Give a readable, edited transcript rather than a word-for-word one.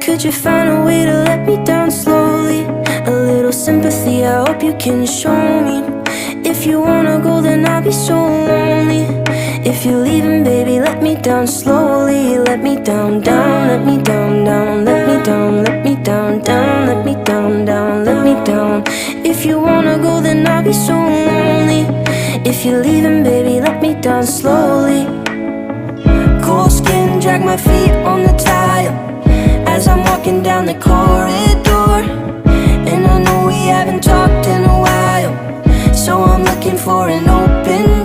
Could you find a way to let me down slowly? A little sympathy, I hope you can show me. If you wanna go, then I'll be so lonely. If you're leaving, baby, let me down slowly. Let me down, down, let me down, down. Let me down, let me down, down. Let me down, down, let me down. If you wanna go, then I'll be so lonely. If you're leaving, baby, let me down slowly. Cold skin, drag my feet on the tile as I'm walking down the corridor. And I know we haven't talked in a while, so I'm looking for an open